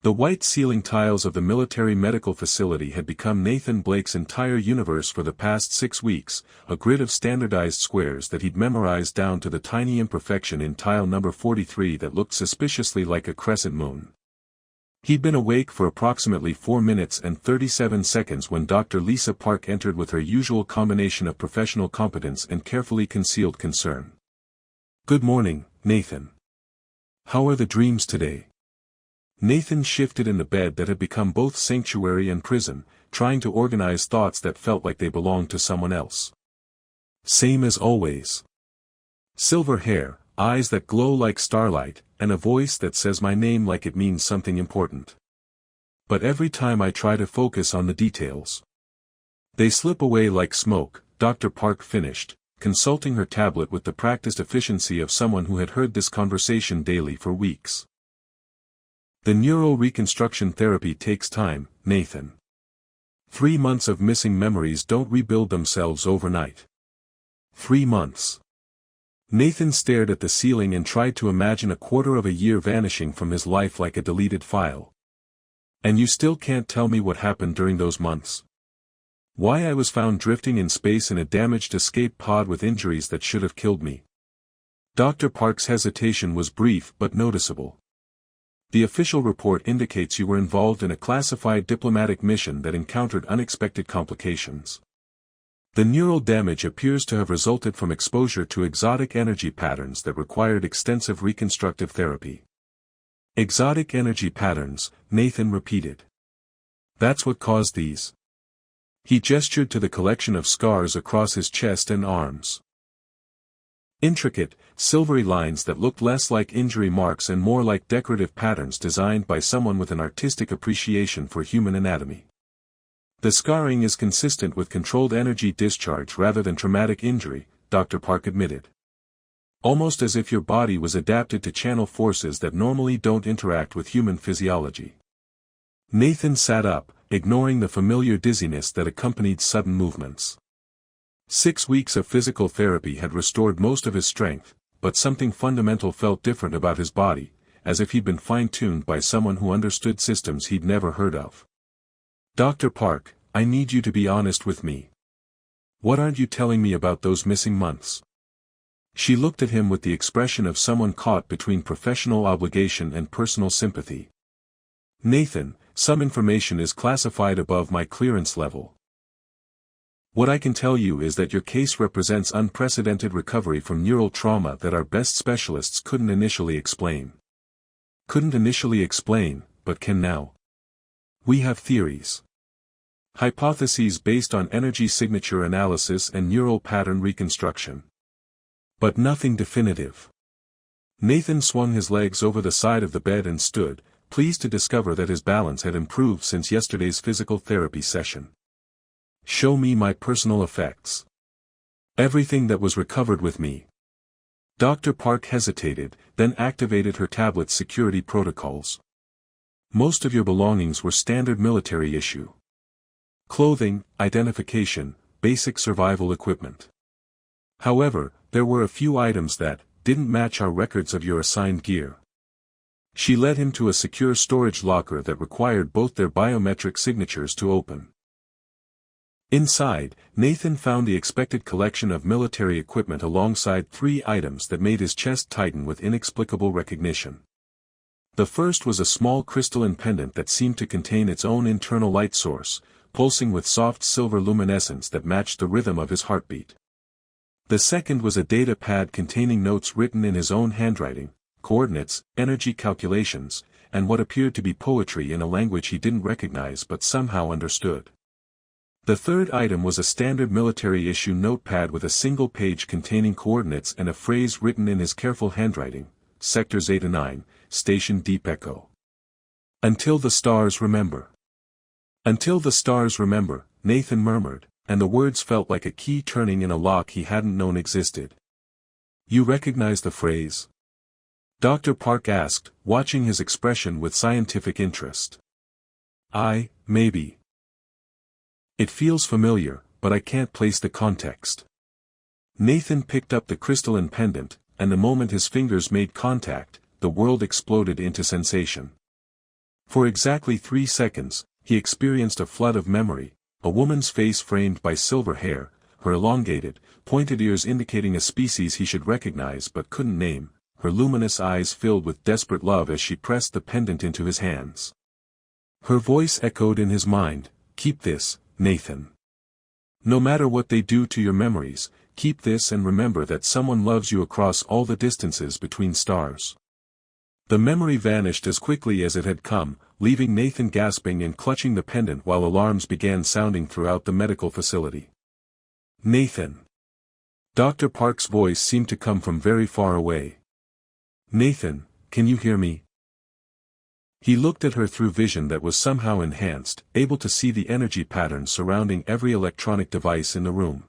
The white ceiling tiles of the military medical facility had become Nathan Blake's entire universe for the past 6 weeks, a grid of standardized squares that he'd memorized down to the tiny imperfection in tile number 43 that looked suspiciously like a crescent moon. He'd been awake for approximately 4 minutes and 37 seconds when Dr. Lisa Park entered with her usual combination of professional competence and carefully concealed concern. "Good morning, Nathan. How are the dreams today?" Nathan shifted in the bed that had become both sanctuary and prison, trying to organize thoughts that felt like they belonged to someone else. "Same as always. Silver hair, eyes that glow like starlight, and a voice that says my name like it means something important. But every time I try to focus on the details, they slip away like smoke," Dr. Park finished, consulting her tablet with the practiced efficiency of someone who had heard this conversation daily for weeks. "The neural reconstruction therapy takes time, Nathan. 3 months of missing memories don't rebuild themselves overnight." 3 months. Nathan stared at the ceiling and tried to imagine a quarter of a year vanishing from his life like a deleted file. "And you still can't tell me what happened during those months? Why I was found drifting in space in a damaged escape pod with injuries that should have killed me?" Dr. Park's hesitation was brief but noticeable. "The official report indicates you were involved in a classified diplomatic mission that encountered unexpected complications. The neural damage appears to have resulted from exposure to exotic energy patterns that required extensive reconstructive therapy." "Exotic energy patterns," Nathan repeated. "That's what caused these?" He gestured to the collection of scars across his chest and arms. Intricate, silvery lines that looked less like injury marks and more like decorative patterns designed by someone with an artistic appreciation for human anatomy. "The scarring is consistent with controlled energy discharge rather than traumatic injury," Dr. Park admitted. "Almost as if your body was adapted to channel forces that normally don't interact with human physiology." Nathan sat up, ignoring the familiar dizziness that accompanied sudden movements. 6 weeks of physical therapy had restored most of his strength, but something fundamental felt different about his body, as if he'd been fine-tuned by someone who understood systems he'd never heard of. "Dr. Park, I need you to be honest with me. What aren't you telling me about those missing months?" She looked at him with the expression of someone caught between professional obligation and personal sympathy. "Nathan, some information is classified above my clearance level. What I can tell you is that your case represents unprecedented recovery from neural trauma that our best specialists couldn't initially explain." "Couldn't initially explain, but can now." "We have theories. Hypotheses based on energy signature analysis and neural pattern reconstruction. But nothing definitive." Nathan swung his legs over the side of the bed and stood, pleased to discover that his balance had improved since yesterday's physical therapy session. "Show me my personal effects. Everything that was recovered with me." Dr. Park hesitated, then activated her tablet's security protocols. "Most of your belongings were standard military issue. Clothing, identification, basic survival equipment. However, there were a few items that didn't match our records of your assigned gear." She led him to a secure storage locker that required both their biometric signatures to open. Inside, Nathan found the expected collection of military equipment alongside 3 items that made his chest tighten with inexplicable recognition. The first was a small crystalline pendant that seemed to contain its own internal light source, pulsing with soft silver luminescence that matched the rhythm of his heartbeat. The second was a data pad containing notes written in his own handwriting, coordinates, energy calculations, and what appeared to be poetry in a language he didn't recognize but somehow understood. The third item was a standard military-issue notepad with a single page containing coordinates and a phrase written in his careful handwriting, Sector Zeta 9, Station Deep Echo. "Until the stars remember." "Until the stars remember," Nathan murmured, and the words felt like a key turning in a lock he hadn't known existed. "You recognize the phrase?" Dr. Park asked, watching his expression with scientific interest. Maybe. It feels familiar, but I can't place the context." Nathan picked up the crystalline pendant, and the moment his fingers made contact, the world exploded into sensation. For exactly 3 seconds, he experienced a flood of memory, a woman's face framed by silver hair, her elongated, pointed ears indicating a species he should recognize but couldn't name, her luminous eyes filled with desperate love as she pressed the pendant into his hands. Her voice echoed in his mind, "Keep this, Nathan. No matter what they do to your memories, keep this and remember that someone loves you across all the distances between stars." The memory vanished as quickly as it had come, leaving Nathan gasping and clutching the pendant while alarms began sounding throughout the medical facility. "Nathan." Dr. Park's voice seemed to come from very far away. "Nathan, can you hear me?" He looked at her through vision that was somehow enhanced, able to see the energy patterns surrounding every electronic device in the room.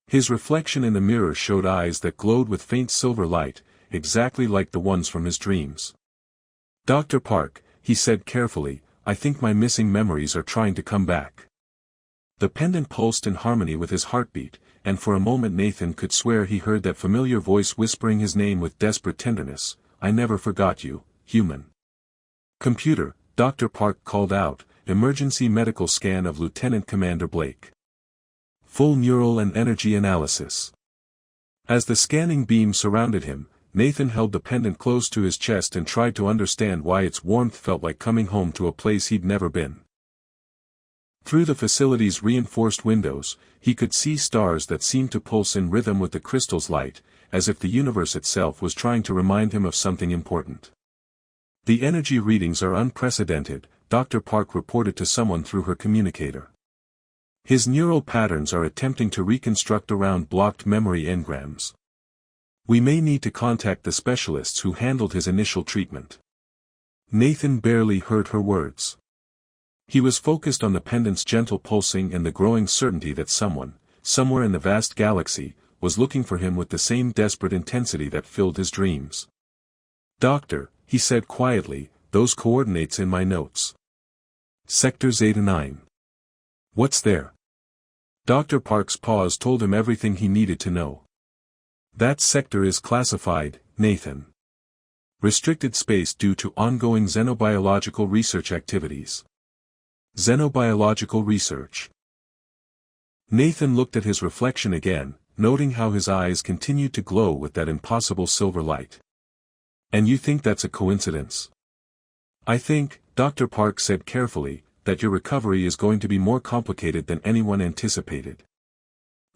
His reflection in the mirror showed eyes that glowed with faint silver light, exactly like the ones from his dreams. "Dr. Park," he said carefully, "I think my missing memories are trying to come back." The pendant pulsed in harmony with his heartbeat, and for a moment Nathan could swear he heard that familiar voice whispering his name with desperate tenderness, "I never forgot you, human." "Computer," Dr. Park called out, "emergency medical scan of Lieutenant Commander Blake. Full neural and energy analysis." As the scanning beam surrounded him, Nathan held the pendant close to his chest and tried to understand why its warmth felt like coming home to a place he'd never been. Through the facility's reinforced windows, he could see stars that seemed to pulse in rhythm with the crystal's light, as if the universe itself was trying to remind him of something important. "The energy readings are unprecedented," Dr. Park reported to someone through her communicator. "His neural patterns are attempting to reconstruct around blocked memory engrams. We may need to contact the specialists who handled his initial treatment." Nathan barely heard her words. He was focused on the pendant's gentle pulsing and the growing certainty that someone, somewhere in the vast galaxy, was looking for him with the same desperate intensity that filled his dreams. "Doctor," he said quietly, "those coordinates in my notes. Sector Zeta 9. What's there?" Dr. Park's pause told him everything he needed to know. "That sector is classified, Nathan. Restricted space due to ongoing xenobiological research activities." Xenobiological research. Nathan looked at his reflection again, noting how his eyes continued to glow with that impossible silver light. "And you think that's a coincidence?" "I think," Dr. Park said carefully, "that your recovery is going to be more complicated than anyone anticipated."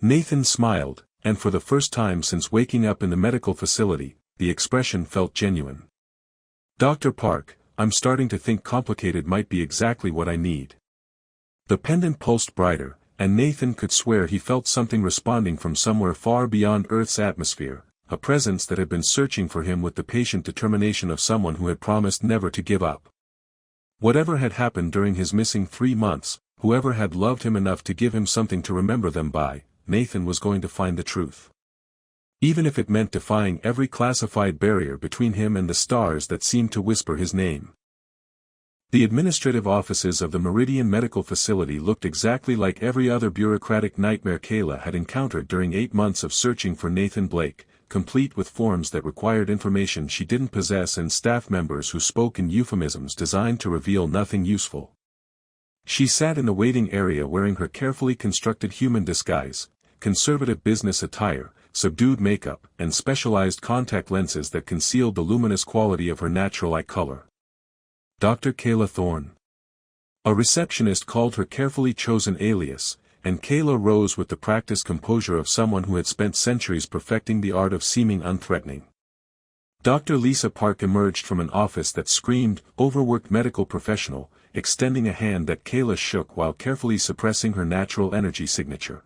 Nathan smiled, and for the first time since waking up in the medical facility, the expression felt genuine. "Dr. Park, I'm starting to think complicated might be exactly what I need." The pendant pulsed brighter, and Nathan could swear he felt something responding from somewhere far beyond Earth's atmosphere, a presence that had been searching for him with the patient determination of someone who had promised never to give up. Whatever had happened during his missing 3 months, whoever had loved him enough to give him something to remember them by, Nathan was going to find the truth. Even if it meant defying every classified barrier between him and the stars that seemed to whisper his name. The administrative offices of the Meridian Medical Facility looked exactly like every other bureaucratic nightmare Kaela had encountered during 8 months of searching for Nathan Blake, complete with forms that required information she didn't possess and staff members who spoke in euphemisms designed to reveal nothing useful. She sat in the waiting area wearing her carefully constructed human disguise, conservative business attire, subdued makeup, and specialized contact lenses that concealed the luminous quality of her natural eye color. Dr. Kaela Thorne. A receptionist called her carefully chosen alias, and Kaela rose with the practiced composure of someone who had spent centuries perfecting the art of seeming unthreatening. Dr. Lisa Park emerged from an office that screamed, overworked medical professional, extending a hand that Kaela shook while carefully suppressing her natural energy signature.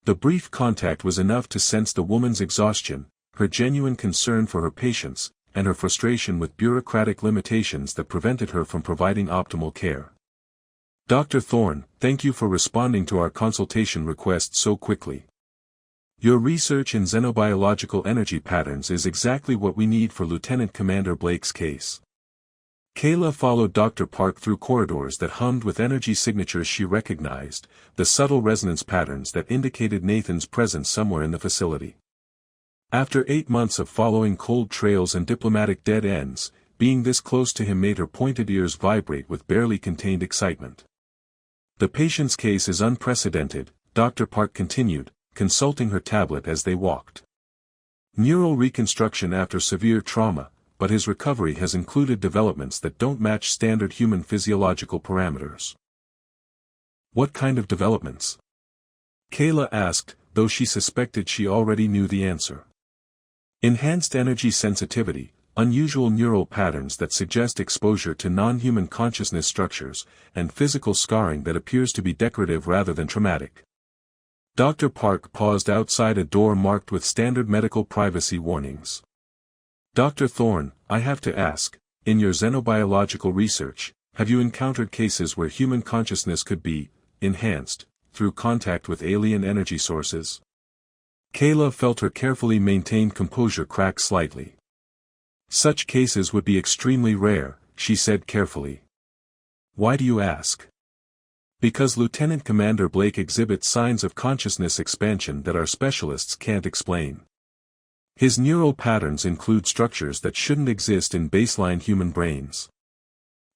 The brief contact was enough to sense the woman's exhaustion, her genuine concern for her patients, and her frustration with bureaucratic limitations that prevented her from providing optimal care. "Dr. Thorne, thank you for responding to our consultation request so quickly. Your research in xenobiological energy patterns is exactly what we need for Lieutenant Commander Blake's case." Kaela followed Dr. Park through corridors that hummed with energy signatures she recognized, the subtle resonance patterns that indicated Nathan's presence somewhere in the facility. After 8 months of following cold trails and diplomatic dead ends, being this close to him made her pointed ears vibrate with barely contained excitement. The patient's case is unprecedented, Dr. Park continued, consulting her tablet as they walked. Neural reconstruction after severe trauma, but his recovery has included developments that don't match standard human physiological parameters. What kind of developments? Kaela asked, though she suspected she already knew the answer. Enhanced energy sensitivity, unusual neural patterns that suggest exposure to non-human consciousness structures, and physical scarring that appears to be decorative rather than traumatic. Dr. Park paused outside a door marked with standard medical privacy warnings. Dr. Thorne, I have to ask, in your xenobiological research, have you encountered cases where human consciousness could be enhanced through contact with alien energy sources? Kaela felt her carefully maintained composure crack slightly. Such cases would be extremely rare, she said carefully. Why do you ask? Because Lieutenant Commander Blake exhibits signs of consciousness expansion that our specialists can't explain. His neural patterns include structures that shouldn't exist in baseline human brains.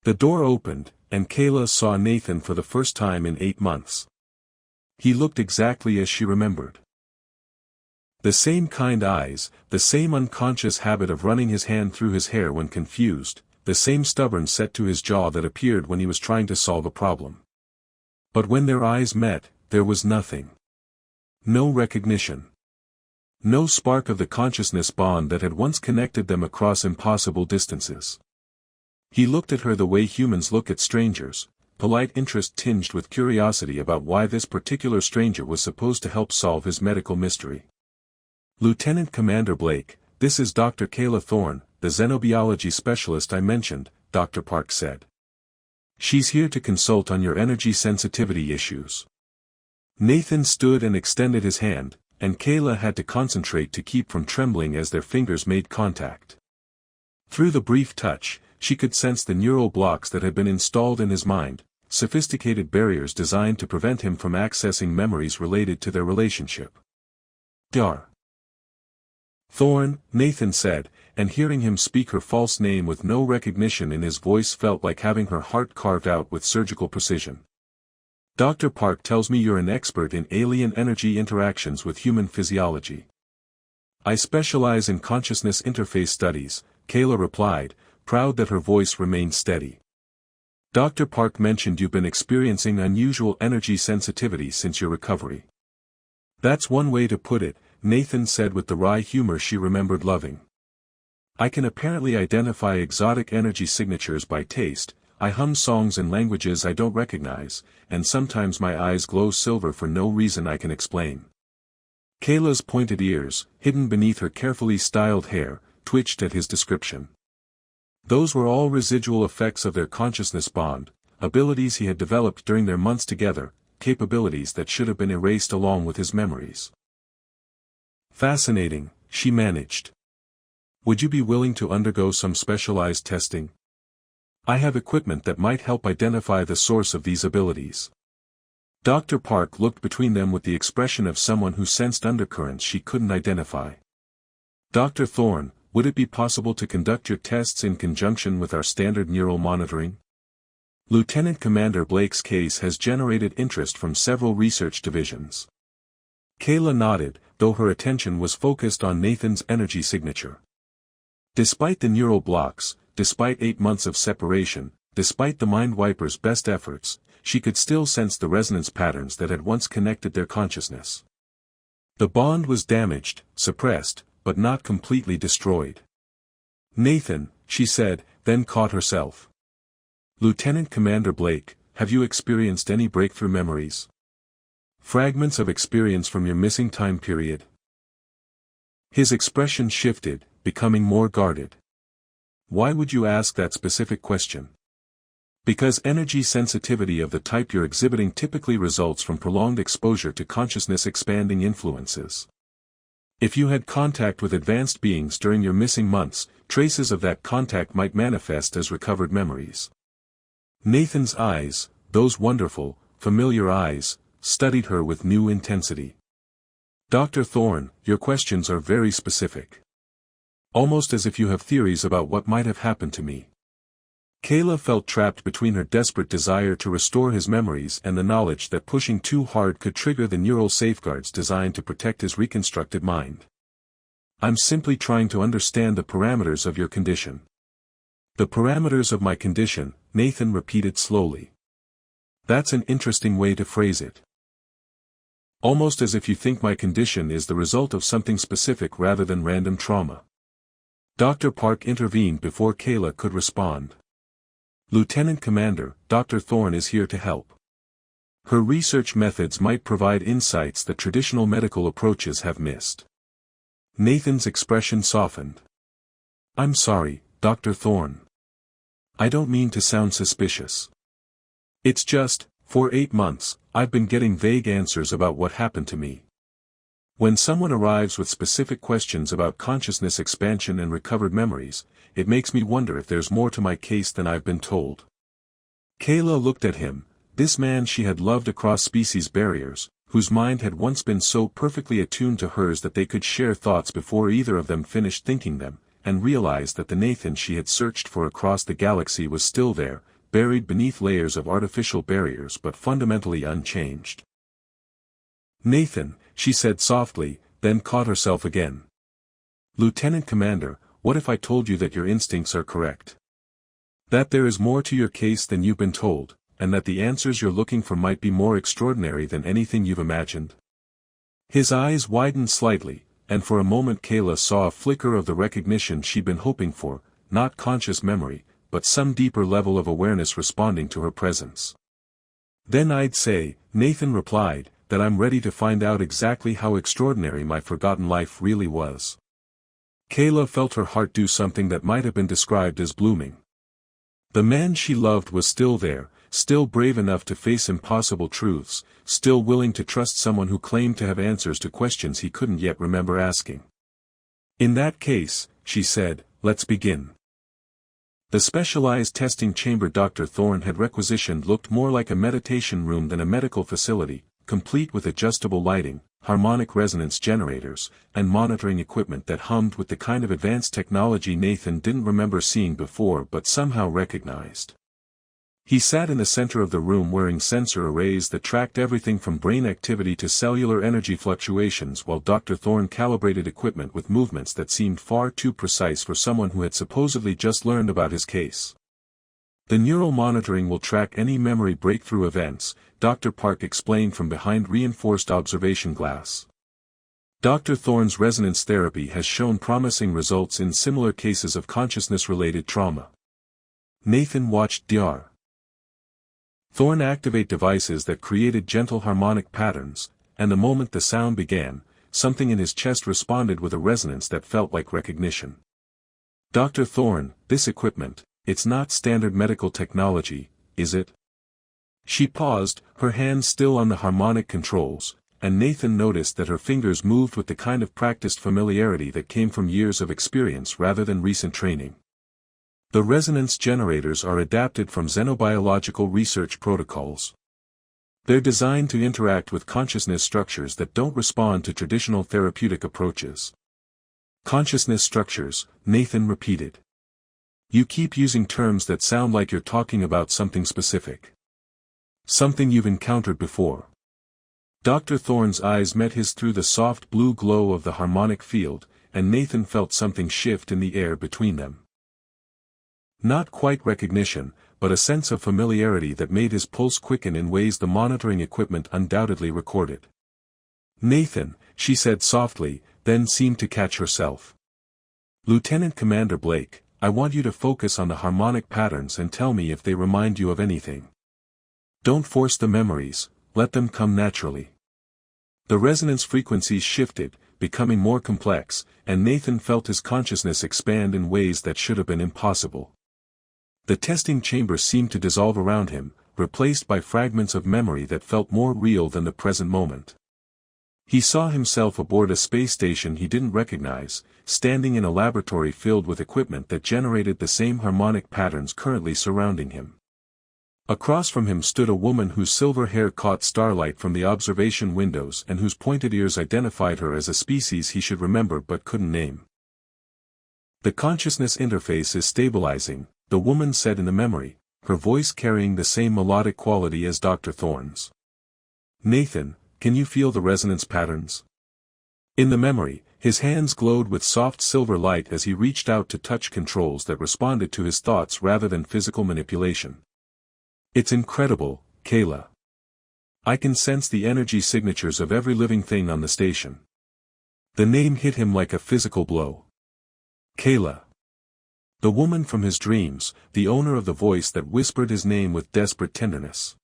The door opened, and Kaela saw Nathan for the first time in 8 months. He looked exactly as she remembered. The same kind eyes, the same unconscious habit of running his hand through his hair when confused, the same stubborn set to his jaw that appeared when he was trying to solve a problem. But when their eyes met, there was nothing. No recognition. No spark of the consciousness bond that had once connected them across impossible distances. He looked at her the way humans look at strangers, polite interest tinged with curiosity about why this particular stranger was supposed to help solve his medical mystery. Lieutenant Commander Blake, this is Dr. Kaela Thorne, the xenobiology specialist I mentioned, Dr. Park said. She's here to consult on your energy sensitivity issues. Nathan stood and extended his hand, and Kaela had to concentrate to keep from trembling as their fingers made contact. Through the brief touch, she could sense the neural blocks that had been installed in his mind, sophisticated barriers designed to prevent him from accessing memories related to their relationship. Dar. Thorne, Nathan said, and hearing him speak her false name with no recognition in his voice felt like having her heart carved out with surgical precision. Dr. Park tells me you're an expert in alien energy interactions with human physiology. I specialize in consciousness interface studies, Kaela replied, proud that her voice remained steady. Dr. Park mentioned you've been experiencing unusual energy sensitivity since your recovery. That's one way to put it, Nathan said with the wry humor she remembered loving. I can apparently identify exotic energy signatures by taste. I hum songs in languages I don't recognize, and sometimes my eyes glow silver for no reason I can explain. Kaela's pointed ears, hidden beneath her carefully styled hair, twitched at his description. Those were all residual effects of their consciousness bond, abilities he had developed during their months together, capabilities that should have been erased along with his memories. Fascinating, she managed. Would you be willing to undergo some specialized testing? I have equipment that might help identify the source of these abilities. Dr. Park looked between them with the expression of someone who sensed undercurrents she couldn't identify. Dr. Thorne, would it be possible to conduct your tests in conjunction with our standard neural monitoring? Lieutenant Commander Blake's case has generated interest from several research divisions. Kaela nodded, though her attention was focused on Nathan's energy signature. Despite the neural blocks, despite 8 months of separation, despite the Mind Wiper's best efforts, she could still sense the resonance patterns that had once connected their consciousness. The bond was damaged, suppressed, but not completely destroyed. Nathan, she said, then caught herself. Lieutenant Commander Blake, have you experienced any breakthrough memories? Fragments of experience from your missing time period? His expression shifted, becoming more guarded. Why would you ask that specific question? Because energy sensitivity of the type you're exhibiting typically results from prolonged exposure to consciousness-expanding influences. If you had contact with advanced beings during your missing months, traces of that contact might manifest as recovered memories. Nathan's eyes, those wonderful, familiar eyes, studied her with new intensity. Dr. Thorne, your questions are very specific. Almost as if you have theories about what might have happened to me. Kaela felt trapped between her desperate desire to restore his memories and the knowledge that pushing too hard could trigger the neural safeguards designed to protect his reconstructed mind. I'm simply trying to understand the parameters of your condition. The parameters of my condition, Nathan repeated slowly. That's an interesting way to phrase it. Almost as if you think my condition is the result of something specific rather than random trauma. Dr. Park intervened before Kaela could respond. Lieutenant Commander, Dr. Thorne is here to help. Her research methods might provide insights that traditional medical approaches have missed. Nathan's expression softened. I'm sorry, Dr. Thorne. I don't mean to sound suspicious. It's just, for 8 months, I've been getting vague answers about what happened to me. When someone arrives with specific questions about consciousness expansion and recovered memories, it makes me wonder if there's more to my case than I've been told. Kaela looked at him, this man she had loved across species barriers, whose mind had once been so perfectly attuned to hers that they could share thoughts before either of them finished thinking them, and realized that the Nathan she had searched for across the galaxy was still there, buried beneath layers of artificial barriers but fundamentally unchanged. Nathan, she said softly, then caught herself again. Lieutenant Commander, what if I told you that your instincts are correct? That there is more to your case than you've been told, and that the answers you're looking for might be more extraordinary than anything you've imagined? His eyes widened slightly, and for a moment Kaela saw a flicker of the recognition she'd been hoping for, not conscious memory, but some deeper level of awareness responding to her presence. Then I'd say, Nathan replied, that I'm ready to find out exactly how extraordinary my forgotten life really was. Kaela felt her heart do something that might have been described as blooming. The man she loved was still there, still brave enough to face impossible truths, still willing to trust someone who claimed to have answers to questions he couldn't yet remember asking. In that case, she said, let's begin. The specialized testing chamber Dr. Thorne had requisitioned looked more like a meditation room than a medical facility, complete with adjustable lighting, harmonic resonance generators, and monitoring equipment that hummed with the kind of advanced technology Nathan didn't remember seeing before but somehow recognized. He sat in the center of the room wearing sensor arrays that tracked everything from brain activity to cellular energy fluctuations while Dr. Thorne calibrated equipment with movements that seemed far too precise for someone who had supposedly just learned about his case. The neural monitoring will track any memory breakthrough events, Dr. Park explained from behind reinforced observation glass. Dr. Thorne's resonance therapy has shown promising results in similar cases of consciousness-related trauma. Nathan watched Dr. Thorne activate devices that created gentle harmonic patterns, and the moment the sound began, something in his chest responded with a resonance that felt like recognition. Dr. Thorne, this equipment, it's not standard medical technology, is it? She paused, her hands still on the harmonic controls, and Nathan noticed that her fingers moved with the kind of practiced familiarity that came from years of experience rather than recent training. The resonance generators are adapted from xenobiological research protocols. They're designed to interact with consciousness structures that don't respond to traditional therapeutic approaches. Consciousness structures, Nathan repeated. You keep using terms that sound like you're talking about something specific. Something you've encountered before. Dr. Thorne's eyes met his through the soft blue glow of the harmonic field, and Nathan felt something shift in the air between them. Not quite recognition, but a sense of familiarity that made his pulse quicken in ways the monitoring equipment undoubtedly recorded. Nathan, she said softly, then seemed to catch herself. Lieutenant Commander Blake, I want you to focus on the harmonic patterns and tell me if they remind you of anything. Don't force the memories, let them come naturally. The resonance frequencies shifted, becoming more complex, and Nathan felt his consciousness expand in ways that should have been impossible. The testing chamber seemed to dissolve around him, replaced by fragments of memory that felt more real than the present moment. He saw himself aboard a space station he didn't recognize, standing in a laboratory filled with equipment that generated the same harmonic patterns currently surrounding him. Across from him stood a woman whose silver hair caught starlight from the observation windows and whose pointed ears identified her as a species he should remember but couldn't name. The consciousness interface is stabilizing, the woman said in the memory, her voice carrying the same melodic quality as Dr. Thorne's. Nathan, can you feel the resonance patterns? In the memory, his hands glowed with soft silver light as he reached out to touch controls that responded to his thoughts rather than physical manipulation. It's incredible, Kaela. I can sense the energy signatures of every living thing on the station. The name hit him like a physical blow. Kaela. The woman from his dreams, the owner of the voice that whispered his name with desperate tenderness.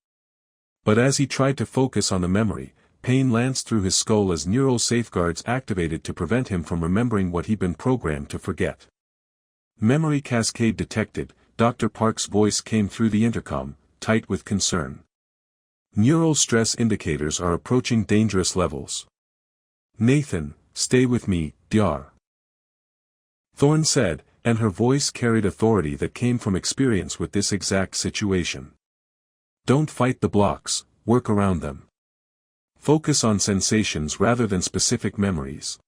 But as he tried to focus on the memory, pain lanced through his skull as neural safeguards activated to prevent him from remembering what he'd been programmed to forget. Memory cascade detected, Dr. Park's voice came through the intercom, tight with concern. Neural stress indicators are approaching dangerous levels. Nathan, stay with me, Dr. Thorne said, and her voice carried authority that came from experience with this exact situation. Don't fight the blocks, work around them. Focus on sensations rather than specific memories.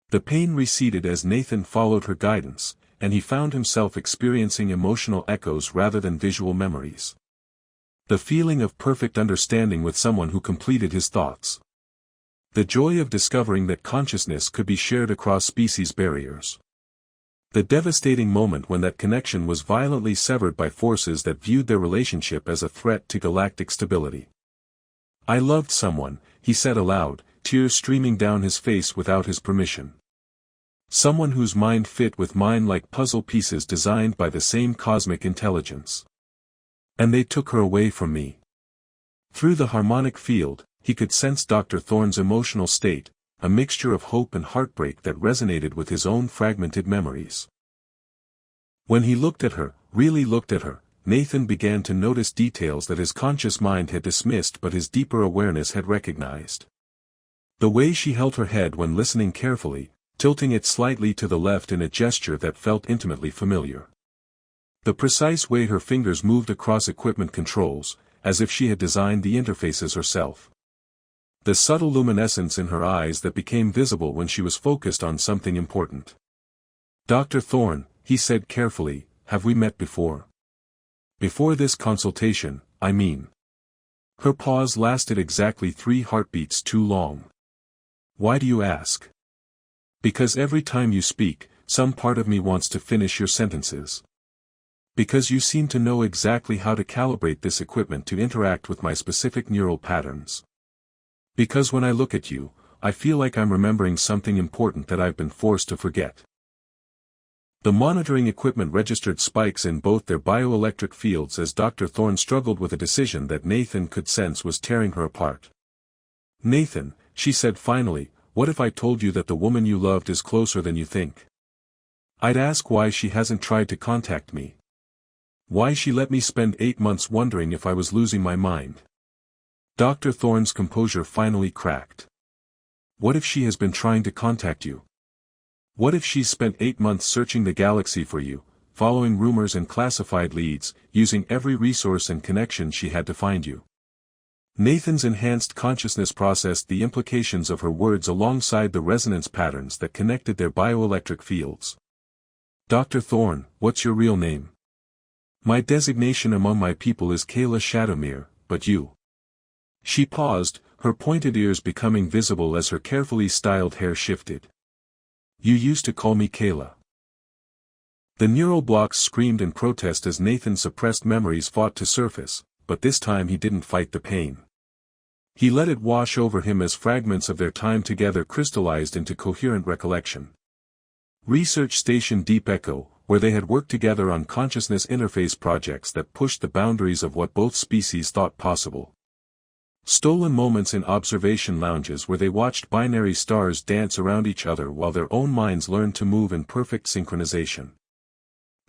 The pain receded as Nathan followed her guidance, and he found himself experiencing emotional echoes rather than visual memories. The feeling of perfect understanding with someone who completed his thoughts. The joy of discovering that consciousness could be shared across species barriers. The devastating moment when that connection was violently severed by forces that viewed their relationship as a threat to galactic stability. I loved someone, he said aloud, tears streaming down his face without his permission. Someone whose mind fit with mine like puzzle pieces designed by the same cosmic intelligence. And they took her away from me. Through the harmonic field, he could sense Dr. Thorne's emotional state, a mixture of hope and heartbreak that resonated with his own fragmented memories. When he looked at her, really looked at her, Nathan began to notice details that his conscious mind had dismissed but his deeper awareness had recognized. The way she held her head when listening carefully, tilting it slightly to the left in a gesture that felt intimately familiar. The precise way her fingers moved across equipment controls, as if she had designed the interfaces herself. The subtle luminescence in her eyes that became visible when she was focused on something important. Dr. Thorne, he said carefully, have we met before? Before this consultation, I mean. Her pause lasted exactly 3 heartbeats too long. Why do you ask? Because every time you speak, some part of me wants to finish your sentences. Because you seem to know exactly how to calibrate this equipment to interact with my specific neural patterns. Because when I look at you, I feel like I'm remembering something important that I've been forced to forget. The monitoring equipment registered spikes in both their bioelectric fields as Dr. Thorne struggled with a decision that Nathan could sense was tearing her apart. Nathan, she said finally, what if I told you that the woman you loved is closer than you think? I'd ask why she hasn't tried to contact me. Why she let me spend 8 months wondering if I was losing my mind. Dr. Thorne's composure finally cracked. What if she has been trying to contact you? What if she's spent 8 months searching the galaxy for you, following rumors and classified leads, using every resource and connection she had to find you? Nathan's enhanced consciousness processed the implications of her words alongside the resonance patterns that connected their bioelectric fields. Dr. Thorne, what's your real name? My designation among my people is Kaela Shadowmere, but you? She paused, her pointed ears becoming visible as her carefully styled hair shifted. You used to call me Kaela. The neural blocks screamed in protest as Nathan's suppressed memories fought to surface, but this time he didn't fight the pain. He let it wash over him as fragments of their time together crystallized into coherent recollection. Research Station Deep Echo, where they had worked together on consciousness interface projects that pushed the boundaries of what both species thought possible. Stolen moments in observation lounges where they watched binary stars dance around each other while their own minds learned to move in perfect synchronization.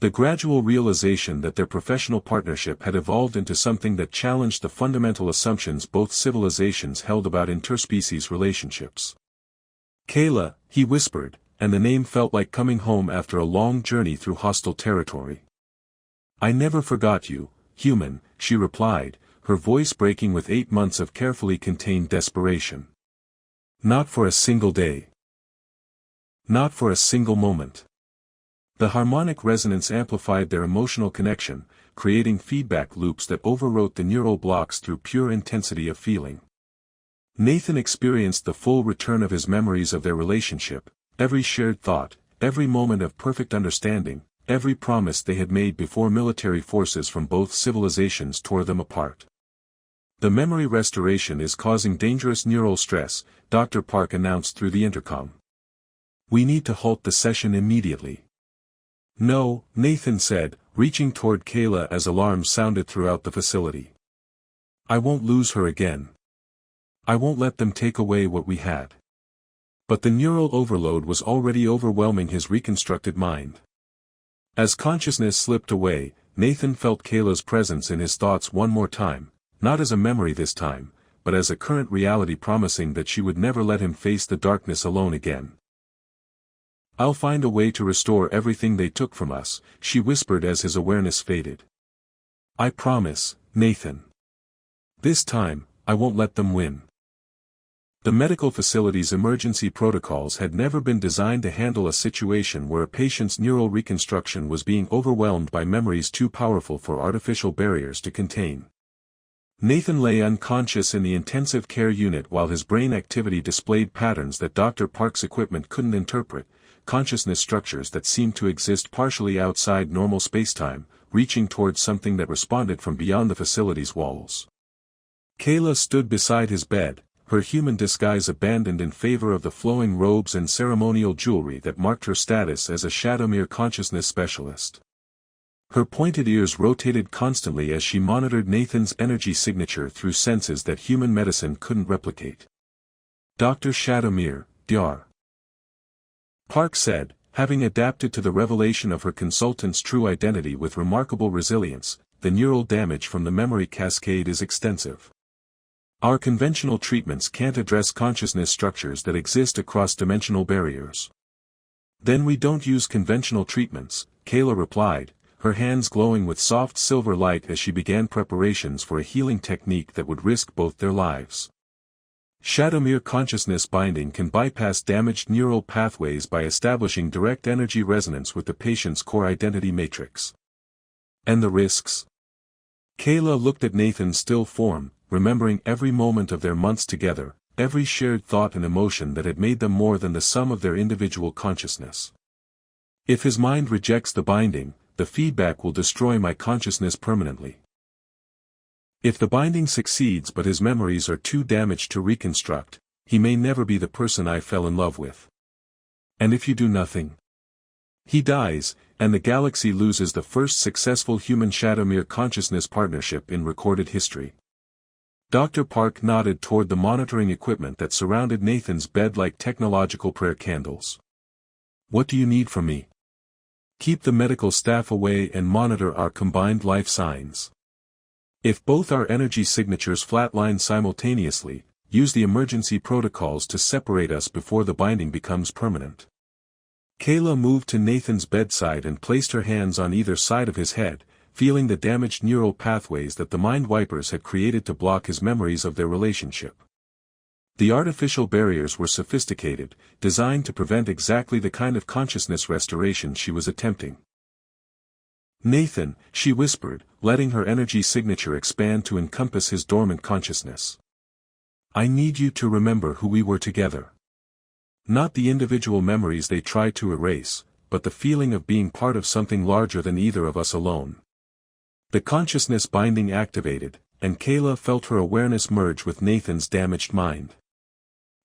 The gradual realization that their professional partnership had evolved into something that challenged the fundamental assumptions both civilizations held about interspecies relationships. Kaela, he whispered, and the name felt like coming home after a long journey through hostile territory. I never forgot you, human, she replied, her voice breaking with 8 months of carefully contained desperation. Not for a single day. Not for a single moment. The harmonic resonance amplified their emotional connection, creating feedback loops that overwrote the neural blocks through pure intensity of feeling. Nathan experienced the full return of his memories of their relationship, every shared thought, every moment of perfect understanding, every promise they had made before military forces from both civilizations tore them apart. The memory restoration is causing dangerous neural stress, Dr. Park announced through the intercom. We need to halt the session immediately. No, Nathan said, reaching toward Kaela as alarms sounded throughout the facility. I won't lose her again. I won't let them take away what we had. But the neural overload was already overwhelming his reconstructed mind. As consciousness slipped away, Nathan felt Kaela's presence in his thoughts one more time, not as a memory this time, but as a current reality promising that she would never let him face the darkness alone again. I'll find a way to restore everything they took from us, she whispered as his awareness faded. I promise, Nathan. This time, I won't let them win. The medical facility's emergency protocols had never been designed to handle a situation where a patient's neural reconstruction was being overwhelmed by memories too powerful for artificial barriers to contain. Nathan lay unconscious in the intensive care unit while his brain activity displayed patterns that Dr. Park's equipment couldn't interpret, consciousness structures that seemed to exist partially outside normal spacetime, reaching towards something that responded from beyond the facility's walls. Kaela stood beside his bed, her human disguise abandoned in favor of the flowing robes and ceremonial jewelry that marked her status as a Shadowmere consciousness specialist. Her pointed ears rotated constantly as she monitored Nathan's energy signature through senses that human medicine couldn't replicate. Dr. Shadowmere, Dr. Park said, having adapted to the revelation of her consultant's true identity with remarkable resilience, the neural damage from the memory cascade is extensive. Our conventional treatments can't address consciousness structures that exist across dimensional barriers. Then we don't use conventional treatments, Kaela replied, her hands glowing with soft silver light as she began preparations for a healing technique that would risk both their lives. Shadowmere consciousness binding can bypass damaged neural pathways by establishing direct energy resonance with the patient's core identity matrix. And the risks? Kaela looked at Nathan's still form, remembering every moment of their months together, every shared thought and emotion that had made them more than the sum of their individual consciousness. If his mind rejects the binding, the feedback will destroy my consciousness permanently. If the binding succeeds but his memories are too damaged to reconstruct, he may never be the person I fell in love with. And if you do nothing? He dies, and the galaxy loses the first successful human Shadowmere consciousness partnership in recorded history. Dr. Park nodded toward the monitoring equipment that surrounded Nathan's bed like technological prayer candles. What do you need from me? Keep the medical staff away and monitor our combined life signs. If both our energy signatures flatline simultaneously, use the emergency protocols to separate us before the binding becomes permanent. Kaela moved to Nathan's bedside and placed her hands on either side of his head, feeling the damaged neural pathways that the mind wipers had created to block his memories of their relationship. The artificial barriers were sophisticated, designed to prevent exactly the kind of consciousness restoration she was attempting. Nathan, she whispered, letting her energy signature expand to encompass his dormant consciousness. I need you to remember who we were together. Not the individual memories they tried to erase, but the feeling of being part of something larger than either of us alone. The consciousness binding activated, and Kaela felt her awareness merge with Nathan's damaged mind.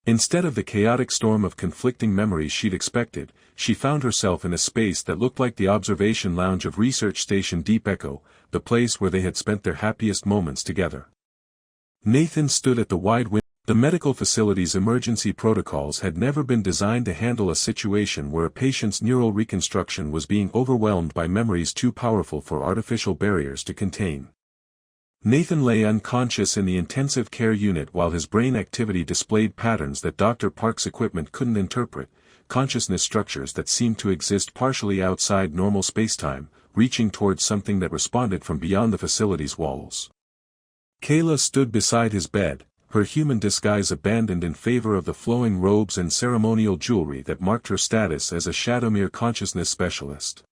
Instead of the chaotic storm of conflicting memories she'd expected, she found herself in a space that looked like the observation lounge of Research Station Deep Echo, the place where they had spent their happiest moments together. Nathan stood at the wide window. The medical facility's emergency protocols had never been designed to handle a situation where a patient's neural reconstruction was being overwhelmed by memories too powerful for artificial barriers to contain. Nathan lay unconscious in the intensive care unit while his brain activity displayed patterns that Dr. Park's equipment couldn't interpret, consciousness structures that seemed to exist partially outside normal spacetime, reaching towards something that responded from beyond the facility's walls. Kaela stood beside his bed, her human disguise abandoned in favor of the flowing robes and ceremonial jewelry that marked her status as a Shadowmere consciousness specialist.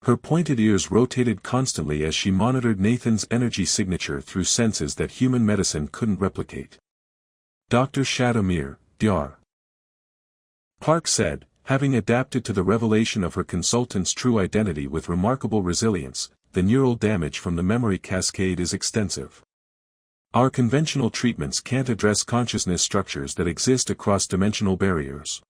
Her pointed ears rotated constantly as she monitored Nathan's energy signature through senses that human medicine couldn't replicate. "Dr. Shadowmere, Dr. Park said, having adapted to the revelation of her consultant's true identity with remarkable resilience. "The neural damage from the memory cascade is extensive. Our conventional treatments can't address consciousness structures that exist across dimensional barriers."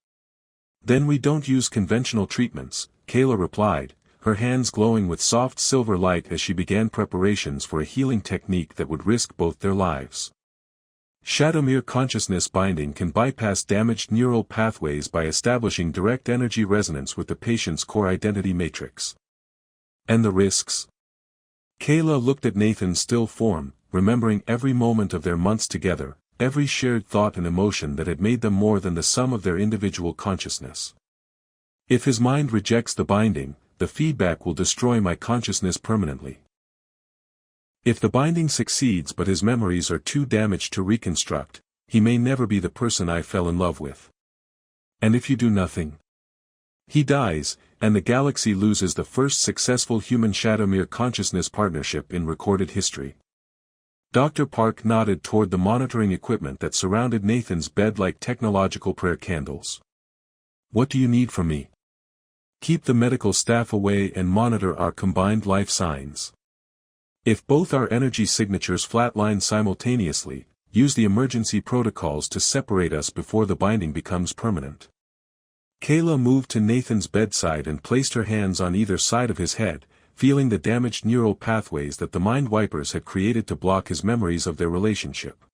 "Then we don't use conventional treatments," Kaela replied, her hands glowing with soft silver light as she began preparations for a healing technique that would risk both their lives. Shadowmere consciousness binding can bypass damaged neural pathways by establishing direct energy resonance with the patient's core identity matrix. "And the risks?" Kaela looked at Nathan's still form, remembering every moment of their months together, every shared thought and emotion that had made them more than the sum of their individual consciousness. "If his mind rejects the binding, the feedback will destroy my consciousness permanently. If the binding succeeds but his memories are too damaged to reconstruct, he may never be the person I fell in love with. And if you do nothing? He dies, and the galaxy loses the first successful human Shadowmere consciousness partnership in recorded history." Dr. Park nodded toward the monitoring equipment that surrounded Nathan's bed like technological prayer candles. "What do you need from me?" "Keep the medical staff away and monitor our combined life signs. If both our energy signatures flatline simultaneously, use the emergency protocols to separate us before the binding becomes permanent." Kaela moved to Nathan's bedside and placed her hands on either side of his head, feeling the damaged neural pathways that the mind wipers had created to block his memories of their relationship.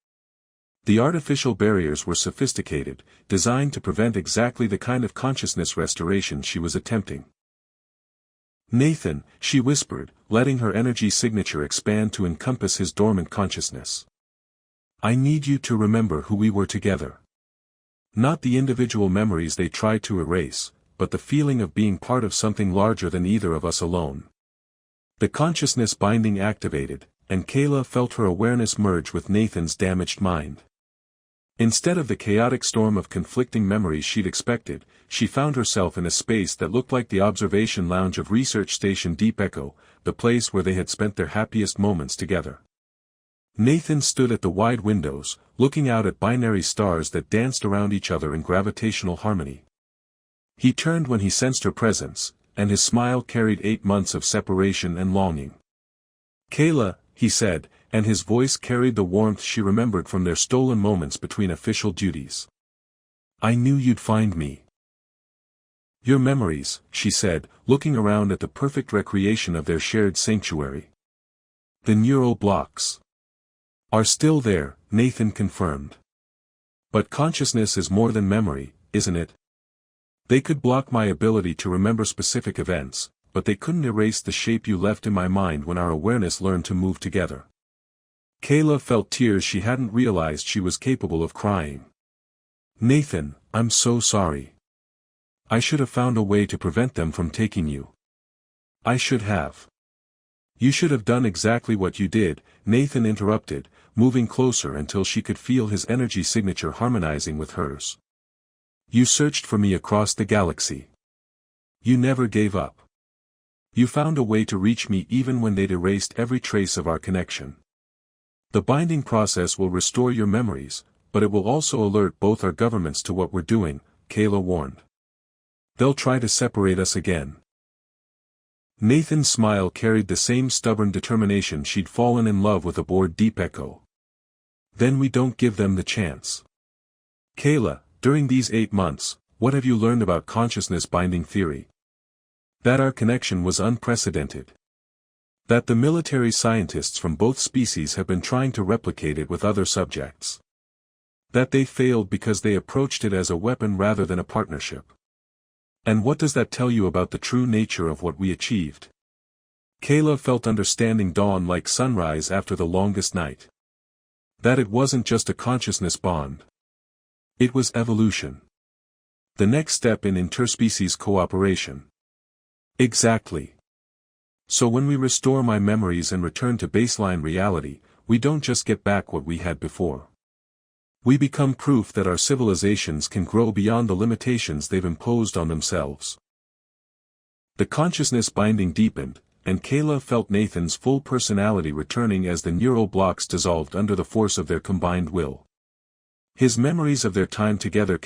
The artificial barriers were sophisticated, designed to prevent exactly the kind of consciousness restoration she was attempting. "Nathan," she whispered, letting her energy signature expand to encompass his dormant consciousness. "I need you to remember who we were together. Not the individual memories they tried to erase, but the feeling of being part of something larger than either of us alone." The consciousness binding activated, and Kaela felt her awareness merge with Nathan's damaged mind. Instead of the chaotic storm of conflicting memories she'd expected, she found herself in a space that looked like the observation lounge of Research Station Deep Echo, the place where they had spent their happiest moments together. Nathan stood at the wide windows, looking out at binary stars that danced around each other in gravitational harmony. He turned when he sensed her presence, and his smile carried 8 months of separation and longing. "Kaela," he said, and his voice carried the warmth she remembered from their stolen moments between official duties. "I knew you'd find me." "Your memories," she said, looking around at the perfect recreation of their shared sanctuary. "The neural blocks are still there," Nathan confirmed. "But consciousness is more than memory, isn't it? They could block my ability to remember specific events, but they couldn't erase the shape you left in my mind when our awareness learned to move together." Kaela felt tears she hadn't realized she was capable of crying. "Nathan, I'm so sorry. I should have found a way to prevent them from taking you. I should have." "You should have done exactly what you did," Nathan interrupted, moving closer until she could feel his energy signature harmonizing with hers. "You searched for me across the galaxy. You never gave up. You found a way to reach me even when they'd erased every trace of our connection. The binding process will restore your memories, but it will also alert both our governments to what we're doing," Kaela warned. "They'll try to separate us again." Nathan's smile carried the same stubborn determination she'd fallen in love with aboard Deep Echo. "Then we don't give them the chance." "Kaela, during these 8 months, what have you learned about consciousness binding theory?" "That our connection was unprecedented. That the military scientists from both species have been trying to replicate it with other subjects. That they failed because they approached it as a weapon rather than a partnership. And what does that tell you about the true nature of what we achieved?" Kaela felt understanding dawn like sunrise after the longest night. That it wasn't just a consciousness bond. It was evolution. The next step in interspecies cooperation. Exactly. So when we restore my memories and return to baseline reality, we don't just get back what we had before. We become proof that our civilizations can grow beyond the limitations they've imposed on themselves. The consciousness binding deepened, and Kaela felt Nathan's full personality returning as the neural blocks dissolved under the force of their combined will. His memories of their time together